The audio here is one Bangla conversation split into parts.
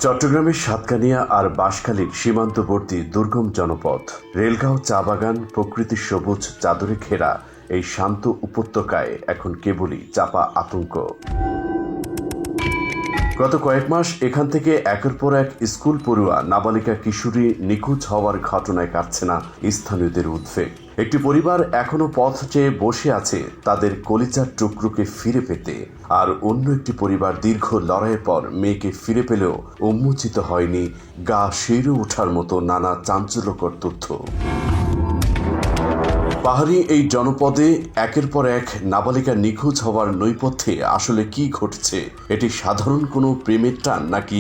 চট্টগ্রামের সাতকানিয়া আর বাঁশখালীর সীমান্তবর্তী দুর্গম জনপদ রেলগাঁও চা বাগান প্রকৃতির সবুজ চাদরে ঘেরা এই শান্ত উপত্যকায় এখন কেবলই চাপা আতঙ্ক। গত কয়েক মাস এখান থেকে একের পর এক স্কুল পড়ুয়া নাবালিকা কিশোরী নিখোঁজ হওয়ার ঘটনায় কাটছে না স্থানীয়দের উদ্বেগ। একটি পরিবার এখনো পথ চেয়ে বসে আছে তাদের কলিজার টুকরোকে ফিরে পেতে, আর অন্য একটি পরিবার দীর্ঘ লড়াইয়ের পর মেয়েকে ফিরে পেলেও উন্মোচিত হয়নি গা শিউরে ওঠার মতো নানা চাঞ্চল্যকর তথ্য। পাহাড়ি এই জনপদে একের পর এক নাবালিকা নিখোঁজ হওয়ার নৈপথ্যে আসলে কি ঘটছে? এটি সাধারণ কোনো প্রেমের টান, নাকি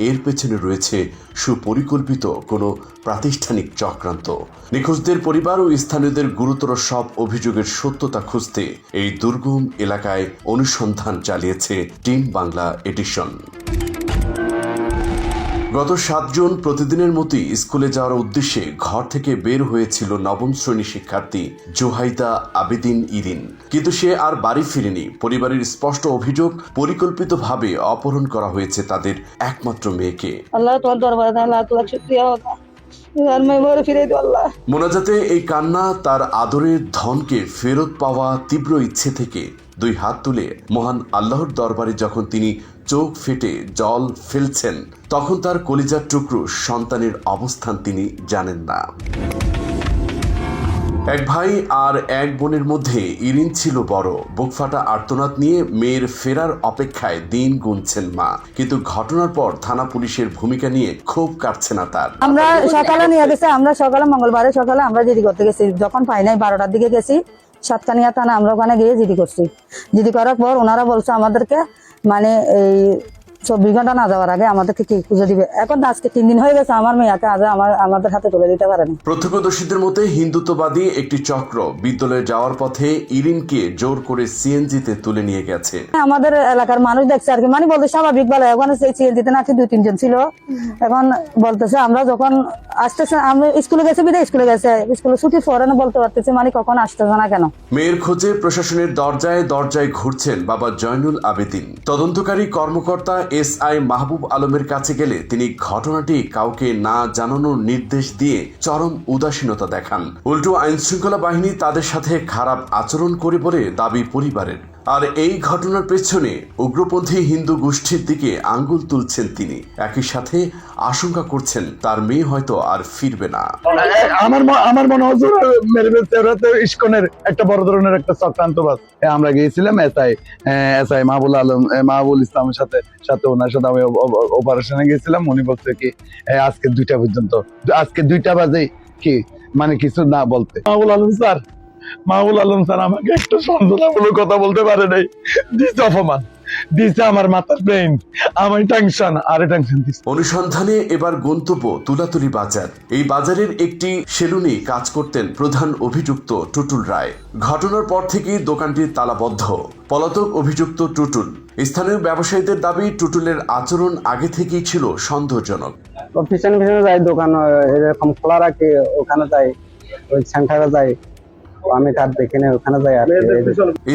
এর পেছনে রয়েছে সুপরিকল্পিত কোনো প্রাতিষ্ঠানিক চক্রান্ত? নিখোঁজদের পরিবার ও স্থানীয়দের গুরুতর সব অভিযোগের সত্যতা খুঁজতে এই দুর্গম এলাকায় অনুসন্ধান চালিয়েছে টিম বাংলা এডিশন। গত 7 জুন প্রতিদিনের মতোই স্কুলে যাওয়ার উদ্দেশ্যে ঘর থেকে বের হয়েছিল নবম শ্রেণী শিক্ষার্থী জোহাইদা আবেদিন ইরিন, কিন্তু সে আর বাড়ি ফিরেনি। পরিবারের স্পষ্ট অভিযোগ, পরিকল্পিতভাবে অপহরণ করা হয়েছে তাদের একমাত্র মেয়েকে। মোনাজাতে এই কান্না তার আদরের ধনকে ফেরত পাওয়া তীব্র ইচ্ছে থেকে। 2 হাত তুলে মহান আল্লাহর দরবারে যখন তিনি চোখ ফেটে জল ফেলছেন, তখন তার কলিজার টুকরো সন্তানের অবস্থান তিনি জানেন না। এক ভাই আর এক বোনের মধ্যে ইরিন ছিল বড়। বুকফাটা আর্তনাদ নিয়ে মেয়ের ফেরার অপেক্ষায় দিন গুনছেন মা, কিন্তু ঘটনার পর থানা পুলিশের ভূমিকা নিয়ে ক্ষোভ কাটছে না তার। আমরা সকালে নিয়ে গেছে, আমরা সকালে মঙ্গলবারে সকালে আমরা জিডি করতে গেছি। যখন পাই নাই 12টার দিকে গেছি সাতকানিয়া থানা, আমরা ওখানে গিয়ে জিডি করছি। জিডি করার পর ওনারা বলছে আমাদেরকে মানে এই 24 ঘন্টা না যাওয়ার আগে আমাদেরকে কি খুঁজে দিবে। এখন আজকে 3 দিন হয়ে গেছে, আমার মেয়েকে আজ আমাদের হাতে তুলে দিতে পারেনি। প্রত্যক্ষদর্শীদের মতে হিন্দুত্ববাদী একটি চক্র বিদ্যালয়ে যাওয়ার পথে ইরিনকে জোর করে সিএনজিতে তুলে নিয়ে গেছে। আমাদের এলাকার মানুষ দেখছে আর কি, মানে বলতে স্বাভাবিক বলে। ওখানে সেই সিএনজিতে নাকি 2-3 জন ছিল। এখন বলতেছে আমরা যখন আসতেছে, আমি স্কুলে গেছি বিদায় স্কুলে গেছে, স্কুলে ছুটি ফরানো বলতে পারতেছে মানে কখন আসতেছে না কেন। মেয়ের খোঁজে প্রশাসনের দরজায় দরজায় ঘুরছেন বাবা জয়নুল আবেদিন। তদন্তকারী কর্মকর্তা SI মাহবুব আলমের কাছে গেলে তিনি ঘটনাটি কাউকে না জানানোর নির্দেশ দিয়ে চরম উদাসীনতা দেখান। উল্টো আইনশৃঙ্খলা বাহিনী তাদের সাথে খারাপ আচরণ করে বলে দাবি পরিবারের। আর এই ঘটনার পেছনে উগ্রপন্থী হিন্দু গোষ্ঠীর দিকে আঙ্গুল তুলছেন তিনি। একই সাথে আশঙ্কা করছেন তার মেয়ে হয়তো আর ফিরবে না। আমার মনে হচ্ছে ইস্কনের একটা বড় ধরনের একটা চক্রান্তবাদ। আমরা গিয়েছিলাম এসআই মাহবুল ইসলামের সাথে ওনার সাথে আমি অপারেশনে গিয়েছিলাম। উনি বলছে কি আজকে 2টা পর্যন্ত, আজকে 2টা বাজে কি মানে কিছু না বলতে। মাহবুল আলম স্যার আমাকে একটু সন্দেহমূলক কথা বলতে পারে নাই, দিচ্ছে অপমান, দিচ্ছে আমার মাথার ব্রেন, আমার টেনশন আর টেনশন দিচ্ছে। অনুসন্ধানে এবার গন্তব্য তুলাতুলি বাজার। এই বাজারের একটি সেলুনে কাজ করতেন প্রধান অভিযুক্ত টুটুল রায়। ঘটনার পর থেকে দোকানটি তালাবদ্ধ। পলাতক অভিযুক্ত টুটুল। স্থানীয় ব্যবসায়ীদের দাবি টুটুলের আচরণ আগে থেকেই ছিল সন্দেহজনক। পিছনে যাই দোকান এরকম খোলা রাখে, ওখানে যাই, ওই সেন্টারে যাই, আমি কার দেখে নেই ওখানে যাই।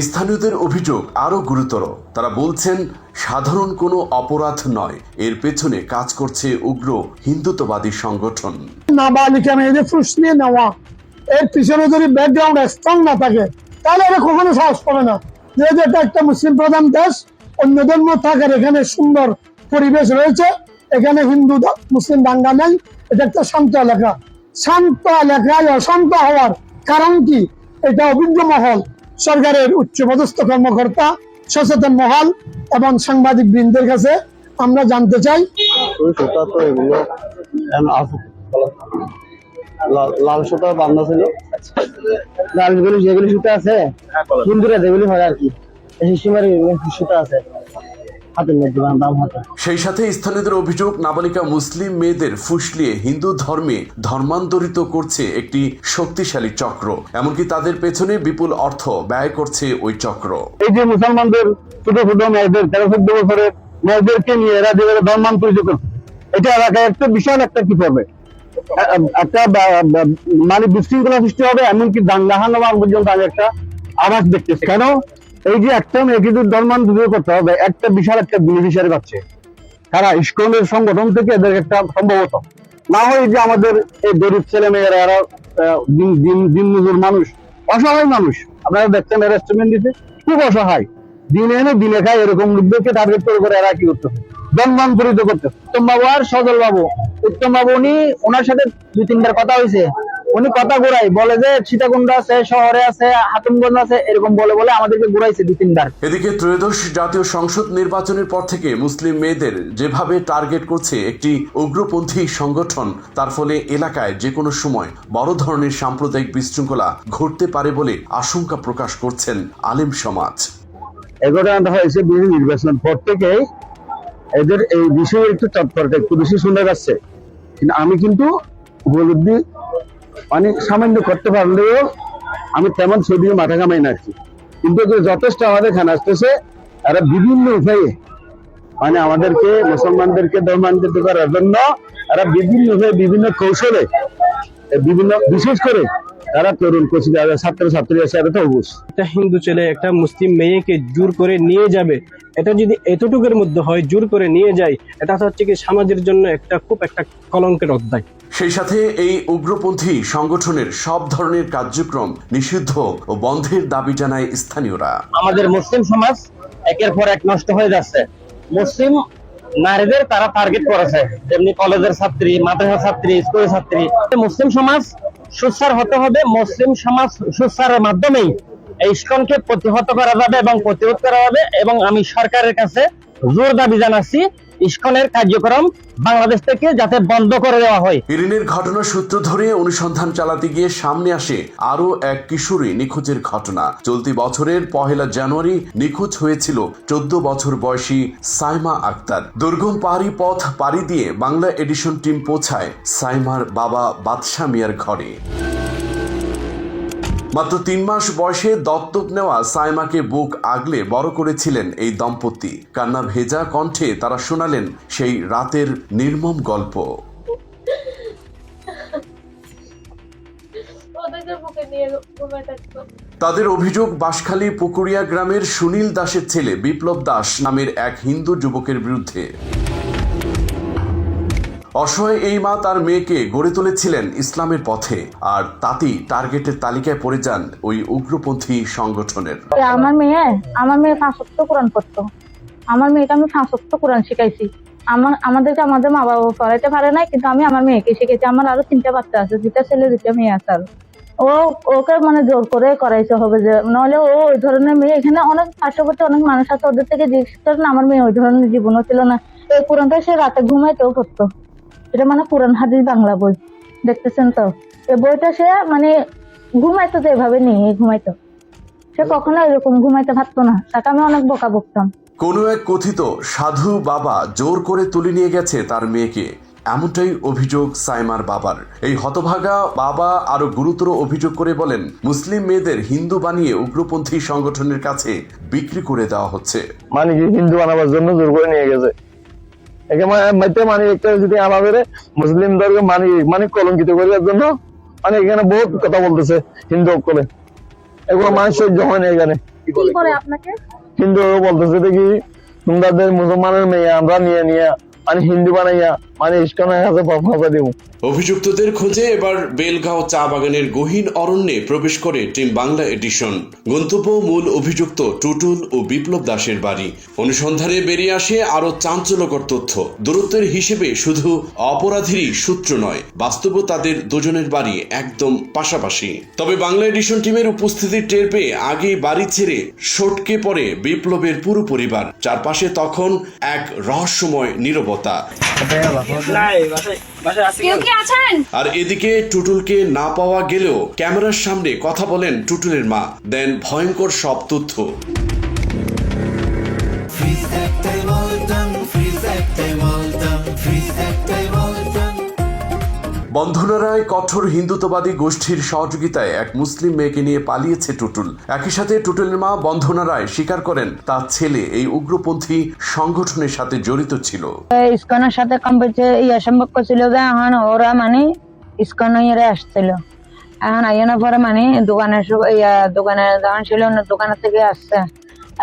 স্থানীয়দের অভিযোগ আরো গুরুতর। তারা বলছেন সাধারণ কোনো অপরাধ নয়, এর পেছনে কাজ করছে উগ্র হিন্দুত্ববাদী সংগঠন। নাবালিকা মেয়েদের ফুস নিয়ে নেওয়া, এর পিছনে যদি ব্যাকগ্রাউন্ড স্ট্রং না থাকে তাহলে এটা কখনো সাহস পাবে না। যেহেতু এটা একটা মুসলিম প্রধান দেশ, অন্য ধর্ম থাকার এখানে সুন্দর পরিবেশ রয়েছে, এখানে হিন্দু মুসলিম দাঙ্গা নেই, এটা একটা শান্ত এলাকা। শান্ত এলাকায় অশান্ত হওয়ার কারণ কি? এটা অভিজ্ঞ মহল, সরকারের উচ্চপদস্থ কর্মকর্তা, সচেতন মহল এবং সাংবাদিক বৃন্দের কাছে আমরা জানতে চাই। লাল সুতা বান্ধা ছিল, যেগুলি সুতা আছে হিন্দুরা যেগুলি হয় আর কি, সুতা আছে। সেই সাথে স্থানীয়দের অভিযোগ নাবালিকা মুসলিম মেয়েদের ফুসলিয়ে হিন্দু ধর্মে ধর্মান্তরিত করছে একটি শক্তিশালী চক্র। এমনকি তাদের পেছনে বিপুল অর্থ ব্যয় করছে ওই চক্র। এই যে মুসলমানদের ছোট ছোট মেয়েদের 13-14 বছরের মেয়েদেরকে নিয়ে এরা যেভাবে ধর্মান্তরিত করছে, এটা এলাকায় একটা বিশাল একটা কি করবে, একটা মানে বিশৃঙ্খলা সৃষ্টি হবে। এমনকি দাঙ্গা হাঙ্গামা পর্যন্ত আমি একটা আওয়াজ দেখতেছি। কেন? এই যে একটা মেয়ে কিন্তু ধর্মান্তরিত করতে হবে, একটা বিশাল একটা বেনিফিশিয়ারি পাচ্ছে। তারা ইসকনের সংগঠন থেকে এদের একটা সম্ভবত না হয় যে আমাদের এই গরিব ছেলে মেয়েরা এরা দিন মজুর মানুষ, অসহায় মানুষ, আপনারা দেখছেন রেস্টুরেন্ট দিতে খুব অসহায়, দিনে এনে দিনে খায়, এরকম লোকদেরকে টার্গেট করে এরা কি করতেছে, জন্মান্তরিত করতেছে। উত্তম বাবু আর সজল বাবু, উত্তম বাবু ওনার সাথে 2-3বার কথা হয়েছে, উনি কথা ঘুরাই বলে যে সীতাকুণ্ড আছে, শহরে আছে, হাতুমগঞ্জ আছে, এরকম বলে বলে আমাদেরকে ঘুরাইছে 2-3বার। এদিকে ত্রয়োদশ জাতীয় সংসদ নির্বাচনের পর থেকে মুসলিম মেয়েদের যেভাবে টার্গেট করছে একটি উগ্রপন্থী সংগঠন, তার ফলে এলাকায় যে কোনো সময় বড় ধরনের সাম্প্রদায়িক বিশৃঙ্খলা ঘটতে পারে বলে আশঙ্কা প্রকাশ করছেন আলেম সমাজ। এই ঘটনাটা হয়েছে বিভিন্ন নির্বাচনের পর থেকে এদের এই বিষয়ে একটু তৎপরতা একটু বেশি শুনে যাচ্ছে, কিন্তু আমি কিন্তু উপলব্ধি মানে সামান্য করতে পারলেও আমি তেমন ছবি মাথা কামাই না, কিন্তু যথেষ্ট আমাদের খান আসতেছে, তারা বিভিন্ন উপায়ে মানে আমাদেরকে মুসলমানদেরকে ধর্মান্তরিত করার জন্য তারা বিভিন্ন উপায়ে বিভিন্ন কৌশলে বিভিন্ন বিশেষ করে তারা তরুণ কোচি ছাত্র ছাত্রী আছে, এটা তো অবশ্যই একটা হিন্দু ছেলে একটা মুসলিম মেয়েকে জোর করে নিয়ে যাবে, এটা যদি এতটুকুর মধ্যে হয় জোর করে নিয়ে যায়, এটা হচ্ছে কি সমাজের জন্য একটা খুব একটা কলঙ্কের অধ্যায়। সেই সাথে এই উগ্রপন্থী সংগঠনের সব ধরনের কার্যক্রম নিষিদ্ধ ও বন্ধের দাবি জানায় স্থানীয়রা। আমাদের মুসলিম সমাজ একের পর এক নষ্ট হয়ে যাচ্ছে। মুসলিম নারীদের তারা টার্গেট করেছে, যেমনি কলেজের ছাত্রী, মাদ্রাসা ছাত্রী, স্কুলের ছাত্রী। মুসলিম সমাজ সুস্থার হতে হবে, মুসলিম সমাজ সুস্থারের মাধ্যমেই এই ইস্কনকে প্রতিহত করা যাবে এবং প্রতিরোধ করা যাবে। এবং আমি সরকারের কাছে জোর দাবি জানাচ্ছি ইস্কনের কার্যক্রম বাংলাদেশ থেকে যাতে বন্ধ করে দেওয়া হয়। ইরিনের ঘটনার সূত্র ধরে অনুসন্ধান চালাতে গিয়ে সামনে আসে আরো এক কিশোরী নিখোঁজের ঘটনা। চলতি বছরের 1 জানুয়ারি নিখোঁজ হয়েছিল 14 বছর বয়সী সাইমা আক্তার। দুর্গম পাহাড়ি পথ পাড়ি দিয়ে বাংলা এডিশন টিম পৌঁছায় সাইমার বাবা বাদশা মিয়ার ঘরে। মাত্র 3 মাস বয়সে দত্তক নেওয়া সাইমাকে বুক আগলে বড় করেছিলেন এই দম্পতি। কান্না ভেজা কণ্ঠে তারা শোনালেন সেই রাতের নির্মম গল্প। তাদের অভিযোগ বাঁশখালী পুকুরিয়া গ্রামের সুনীল দাসের ছেলে বিপ্লব দাস নামের এক হিন্দু যুবকের বিরুদ্ধে। অসহায় এই মা তার মেয়েকে গড়ে তুলেছিলেন ইসলামের পথে, আর তাতেই টার্গেটের তালিকায় পড়ে যান ওই উগ্রপন্থী সংগঠনের। আমার মেয়ে 5 ওয়াক্ত কোরআন পড়তো। আমার মেয়েকে আমি 5 ওয়াক্ত কোরআন শিখাইছি। আমাদেরকে আমাদের মা বাবা পড়াইতে পারে নাই, কিন্তু আমি আমার মেয়েকে শিখেছি। আমার আরো 3টা বাচ্চা আছে, 2টা ছেলে 2টা মেয়ে আছে। আর ওকে মানে জোর করে করাইতে হবে, যে নাহলে ও ওই ধরনের মেয়ে। এখানে অনেক পার্শ্ববর্তী অনেক মানুষ আছে, ওদের থেকে জিজ্ঞেস করেন, আমার মেয়ে ওই ধরনের জীবনও ছিল না। এই কোরআনটা সে রাতে ঘুমাইতেও পড়তো। এটা মানে কোরআন হাদিস বাংলা বই, দেখতেছেন তো। এই বইটা সে মানে ঘুমাইতো, তো এভাবে নিয়ে ঘুমাইতো। সে কখনো এরকম ঘুমাইতে পারতো না, তাকে আমি অনেক বকা বকতাম। কোনো এক কথিত সাধু বাবা জোর করে তুলে নিয়ে গেছে তার মেয়েকে, এমনটাই অভিযোগ সাইমার বাবার। এই হতভাগা বাবা আরো গুরুতর অভিযোগ করে বলেন, মুসলিম মেয়েদের হিন্দু বানিয়ে উগ্রপন্থী সংগঠনের কাছে বিক্রি করে দেওয়া হচ্ছে। মানে কি হিন্দু বানাবার জন্য জোর করে নিয়ে গেছে, মানে একটা যদি আমাদের মুসলিম ধর্মকে মানে কলঙ্কিত করার জন্য মানে এখানে বহুত কথা বলতেছে হিন্দু করে, এগুলো মানুষ সহ্য হয় না। এখানে হিন্দু বলতেছে দেখি তোমাদের মুসলমানের মেয়ে আমরা নিয়ে মানে হিন্দু বানাইয়া মানে ইস্কনের কাছে ফাঁসা দিব। অভিযুক্তদের খোঁজে এবার বেলগাঁও চা বাগানের গহীন অরণ্যে প্রবেশ করে টিম বাংলা এডিশন। গন্তব্য মূল অভিযুক্ত টুটুল ও বিপ্লব দাসের বাড়ি। অনুসন্ধানে বেরিয়ে আসে আরো চাঞ্চল্যকর তথ্য। দূরত্বের হিসেবে শুধু অপরাধীরই সূত্র নয়, বাস্তব তাদের দুজনের বাড়ি একদম পাশাপাশি। তবে বাংলা এডিশন টিমের উপস্থিতি টের পেয়ে আগেই বাড়ি ছেড়ে সটকে পড়ে বিপ্লবের পুরো পরিবার। চারপাশে তখন এক রহস্যময় নীরবতা। আর এদিকে টুটুলকে না পাওয়া গেলেও ক্যামেরার সামনে কথা বলেন টুটুলের মা, দেন ভয়ঙ্কর সব তথ্য। বন্ধনারায় কঠোর হিন্দুত্ববাদী গোষ্ঠীর সহযোগিতায় এক মুসলিম মেয়েকে নিয়ে পালিয়েছে টুটুল। একই সাথে টুটুলের মা বন্ধনারায় স্বীকার করেন তার ছেলে এই উগ্রপন্থী সংগঠনের সাথে জড়িত ছিল। ইস্কনের সাথে সম্পর্ক ছিল যে এখন ওরা মানে ইস্কনের আসছিল। এখন আইনের পরে মানে দোকানে দোকান ছিল, অন্য দোকানের থেকে আসছে।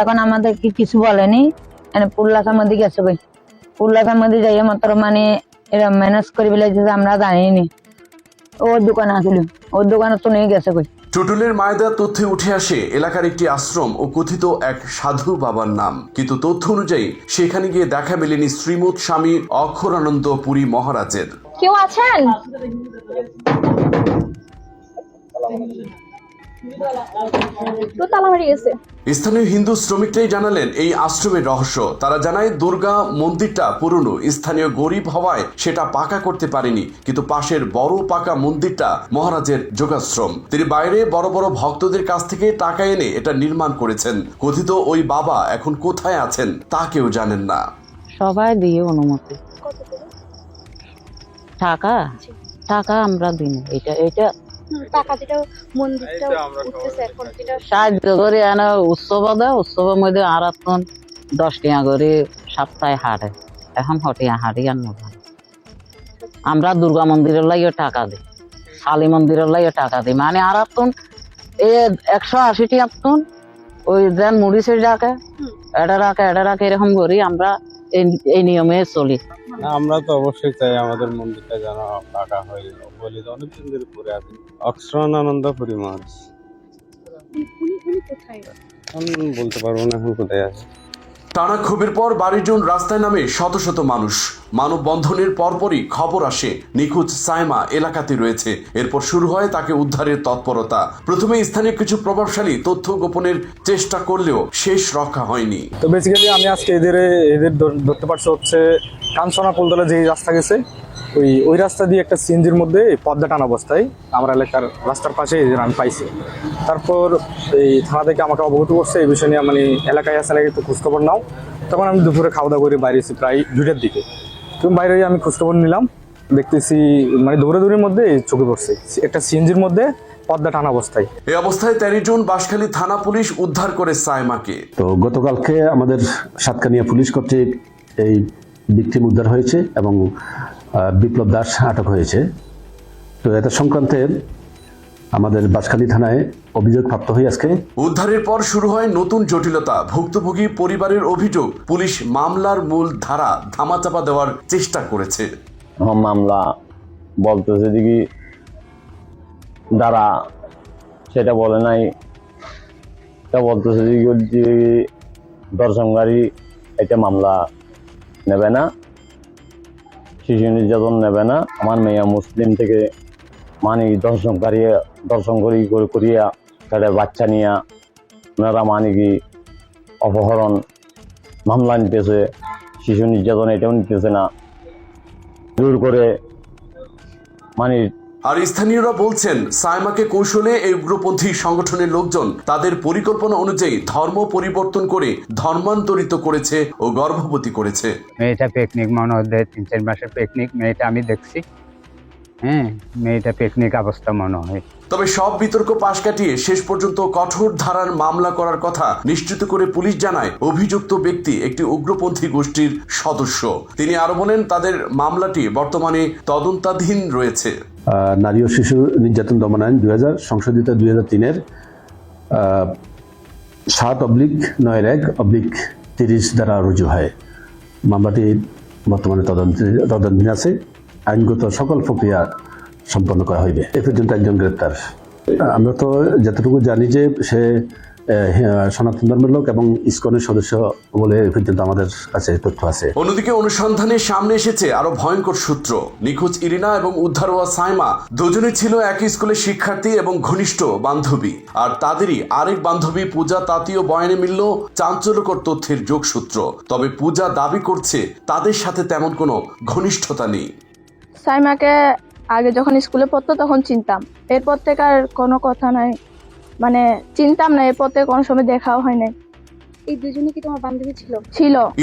এখন আমাদের কি কিছু বলেনি, পুল্লাখার মধ্যে গেছে, পুরলাখার মধ্যে যাইয়া মাত্র মানে এরা ম্যানেজ করে বলে যে আমরা জানিনি ওর দোকানে আসলে ওর দোকানে তো নিয়ে গেছে কই। টুটুলের মায়ের তথ্যে উঠে আসে এলাকার একটি আশ্রম ও কথিত এক সাধু বাবার নাম, কিন্তু তথ্য অনুযায়ী সেখানে গিয়ে দেখা মেলেনি শ্রীমৎ স্বামী অক্ষরানন্দ পুরী মহারাজের। কেউ আছেন? তো তালা মারি গেছে। স্থানীয় হিন্দু শ্রমিকরাই জানালেন এই আশ্রমের রহস্য। তারা জানায় দুর্গা মন্দিরটা পুরনো, স্থানীয় গরিব হওয়ায় সেটা পাকা করতে পারেনি, কিন্তু পাশের বড় পাকা মন্দিরটা মহারাজের যোগাশ্রম। তিনি বাইরে বড় বড় ভক্তদের কাছ থেকে টাকা এনে এটা নির্মাণ করেছেন। কথিত ওই বাবা এখন কোথায় আছেন তা কেউ জানেন না। সবাই দিয়ে অনুমতি টাকা টাকা আমরা দিই এটা এটা টাকা যেটা মন্দিরটা উঠতেছে এখন যেটা সাহায্য করে আনা উৎসব দেয়, উৎসবের মধ্যে আর 10 টিয়া করে সপ্তাহে হাটে। এখন হটিয়া হাঁটি আর না, আমরা দুর্গা মন্দিরের লাগে টাকা দিই, কালী মন্দিরের লাগে টাকা দিই, মানে আর 180 টিয়া ওই যেন মুড়িছে ডাকে এটা রাখে এরকম করি আমরা এই নিয়মে চলি। আমরা তো অবশ্যই চাই আমাদের মন্দিরটা যেন পাকা হয়, বলি তো অনেকদিন ধরে পড়ে আছে। অক্ষরানন্দ পুরী মহারাজ বলতে পারবো না এখন কোথায় আছে। টানা ক্ষোভের পর বাড়ির রাস্তায় নামে শত শত মানুষ। মানববন্ধনের পরপরই খবর আসে নিখোঁজ সাইমা এলাকাতে রয়েছে। এরপর শুরু হয় তাকে উদ্ধারের তৎপরতা। প্রথমে স্থানীয় কিছু প্রভাবশালী তথ্য গোপনের চেষ্টা করলেও শেষ রক্ষা হয়নি। তো বেসিক্যালি আমি আজকে এদের ধরতে পারছি হচ্ছে কাঞ্চনা পোলতলা যে রাস্তা গেছে ওই রাস্তা দিয়ে একটা সিএনজির মধ্যে পদ্মা টানা অবস্থায় আমার এলাকার রাস্তার পাশে আমি পাইছি। তারপর এই থানা থেকে আমাকে অবগত করছে এই বিষয় নিয়ে, মানে এলাকায় আসে নাকি একটু খোঁজখবর নাও। তখন আমি দুপুরে খাওয়া দাওয়া করে বাইরে এসেছি প্রায় 2টার দিকে। তো বাইরে আমি খোঁজখবর নিলাম, দেখতেছি মানে দৌড়াদৌড়ির মধ্যে চোখে পড়ছে একটা সিএনজির মধ্যে পদ্মা টানা অবস্থায়। এই অবস্থায় 13 জুন বাঁশখালী থানা পুলিশ উদ্ধার করে সাইমাকে। তো গতকালকে আমাদের সাতকানিয়া পুলিশ কর্তৃক এই ভিকটিম উদ্ধার হয়েছে এবং বিপ্লব দাস আটক হয়েছে। তো এটা সংক্রান্তে আমাদের বাঁশখালী থানায় অভিযোগ প্রাপ্ত হয়ে আজকে উদ্ধারের পর শুরু হয় নতুন জটিলতা। ভুক্তভোগী পরিবারের অভিযোগ পুলিশ মামলার মূল ধারা ধামাচাপা দেওয়ার চেষ্টা করেছে। মামলা বলতেছে দেখি দ্বারা সেটা বলে নাই, এটা বলতেছে যে দর্শনকারী এটা মামলা নেবে না, শিশু নির্যাতন নেবে না। আমার মেয়ে মুসলিম থেকে মানে দর্শন করিয়া সেটা বাচ্চা নিয়ে ওনারা মানে কি অপহরণ মামলা নিতেছে, শিশু নির্যাতন এটাও নিতেছে না, জোর করে মানে। আর স্থানীয়রা বলছেন সাইমাকে কৌশলে এই উগ্রপন্থী সংগঠনের লোকজন তাদের পরিকল্পনা অনুযায়ী ধর্ম পরিবর্তন করে ধর্মান্তরিত করেছে ও গর্ভবতী করেছে। মেয়েটা পিকনিক মনে হয় 3-4 মাসের পিকনিক, মেয়েটা আমি দেখছি, হ্যাঁ মেয়েটা পিকনিক অবস্থা মনে হয়। তবে সব বিতর্ক পাশ কাটিয়ে শেষ পর্যন্ত কঠোর ধারার মামলা করার কথা নিশ্চিত করে পুলিশ জানায় অভিযুক্ত ব্যক্তি একটি উগ্রপন্থী গোষ্ঠীর সদস্য। তিনি আরো বলেন তাদের মামলাটি বর্তমানে তদন্তাধীন রয়েছে। নারী ও শিশু নির্যাতন দমন আইন 2000 সংশোধিত 2003-এর 7/9-1/30 দ্বারা রুজু হয়। মামলাটি বর্তমানে তদন্তাধীন আছে। আইনগত সকল প্রক্রিয়া সম্পন্ন করা হইবে। এ পর্যন্ত একজন গ্রেপ্তার। আমরা তো যতটুকু জানি যে সে সনাতন ধর্মের লোক এবং ইসকনের সদস্য বলে এ পর্যন্ত আমাদের কাছে তথ্য আছে। অন্যদিকে অনুসন্ধানে সামনে এসেছে আরো ভয়ঙ্কর সূত্র। নিখোঁজ ইরিনা এবং উদ্ধার হওয়া সাইমা দুজনেই ছিল একই স্কুলের শিক্ষার্থী এবং ঘনিষ্ঠ বান্ধবী। আর তাদেরই আরেক বান্ধবী পূজা তাঁতীয় বয়ানে মিলল চাঞ্চল্যকর তথ্যের যোগসূত্র। তবে পূজা দাবি করছে তাদের সাথে তেমন কোনো ঘনিষ্ঠতা নেই। সাইমাকে আগে যখন স্কুলে পড়তো তখন চিনতাম, এরপর থেকে আর কোনো কথা নাই, মানে চিনতাম না, এরপর থেকে কোনো সময় দেখাও হয় নাই। এই দুজনে কি তোমার বান্ধবী ছিল?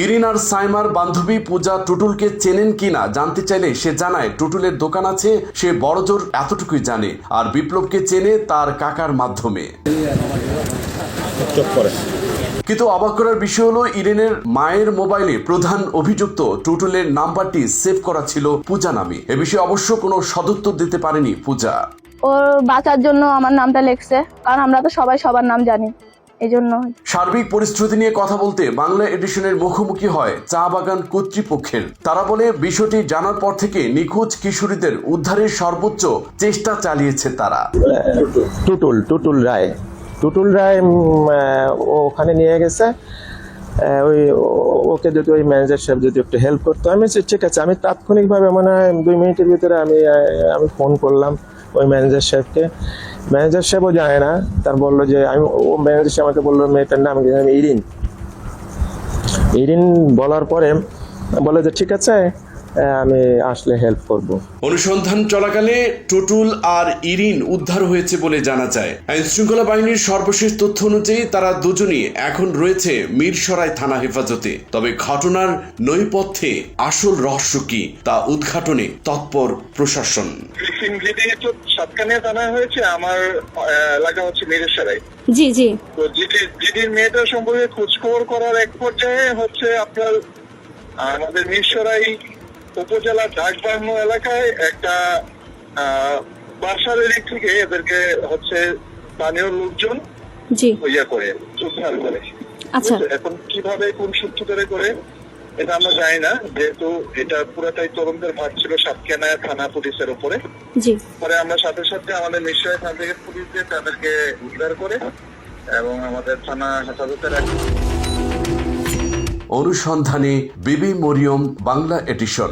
ইরিন আর সাইমার বান্ধবী পূজা টুটুলকে চেনেন কিনা জানতে চাইলে সে জানায় টুটুলের দোকান আছে, সে বড়জোর এতটুকুই জানে। আর বিপ্লবকে চেনে তার কাকার মাধ্যমে। কিন্তু অবাক করার বিষয় হলো ইরিনের মায়ের মোবাইলে প্রধান অভিযুক্ত টুটুলের নাম্বারটি সেভ করা ছিল পূজা নামে। এ বিষয়ে অবশ্য কোনো সদুত্তর দিতে পারেনি পূজা। ওর বাঁচার জন্য আমার নামটা লেখছে, কারণ আমরা তো সবাই সবার নাম জানি। এই জন্য। সার্বিক পরিস্থিতি নিয়ে কথা বলতে বাংলা এডিশনের মুখোমুখি হয় চা বাগান কর্তৃপক্ষের। তারা বলে বিষয়টি জানার পর থেকে নিখোঁজ কিশোরীদের উদ্ধারের সর্বোচ্চ চেষ্টা চালিয়েছে তারা। টুটুল রায় ওখানে নিয়ে গেছে, ওকে যদি ওই ম্যানেজার সাহেব যদি একটু হেল্প করতো। আমি ঠিক আছে, আমি তাৎক্ষণিকভাবে মনে হয় 2 মিনিটের ভিতরে আমি ফোন করলাম ওই ম্যানেজার সাহেবকে। ম্যানেজার সাহেবও জানে না, তার বললো যে ও ম্যানেজার সাহেব আমাকে বললো মেয়েটার নাম ইরিন বলার পরে বলে যে ঠিক আছে, আমি আসলে হেল্প করব। অনুসন্ধান চলাকালে টুটুল আর ইরিন উদ্ধার হয়েছে বলে জানা যায়। আইন শৃঙ্খলা বাহিনীর সর্বশেষ তথ্য অনুযায়ী তারা দুজনই এখন রয়েছে মিরসরাই থানা হেফাজতে। তবে ঘটনার নৈপথ্যে আসল রহস্য কি তা উদ্ঘাটনে তৎপর প্রশাসন। সাতকানিয়া থানা হয়েছে, আমার এলাকা হচ্ছে মিরসরাই। জি জি। তো জিডির মেয়েটার সম্পর্কে খোঁজখবর করার এক পর্যায়ে হচ্ছে আপনার আমাদের মিরসরাই উপজেলা ডাকবাংলো এলাকায় একটা বাসার দিক থেকে এদেরকে হচ্ছে স্থানীয় লোকজন করে উদ্ধার করে। আচ্ছা, এখন কিভাবে কোন সূত্র করে এটা আমরা জানি না, যেহেতু এটা পুরোটাই তদন্তের ভাগ ছিল সাতকানিয়া থানা পুলিশের উপরে। জি। পরে আমরা সাথে সাথে আমাদের মিরসরাই থানা থেকে পুলিশ দিয়ে তাদেরকে উদ্ধার করে এবং আমাদের থানা হেফাজতে রাখি। অনুসন্ধানে বিবি মরিয়ম, বাংলা এডিশন।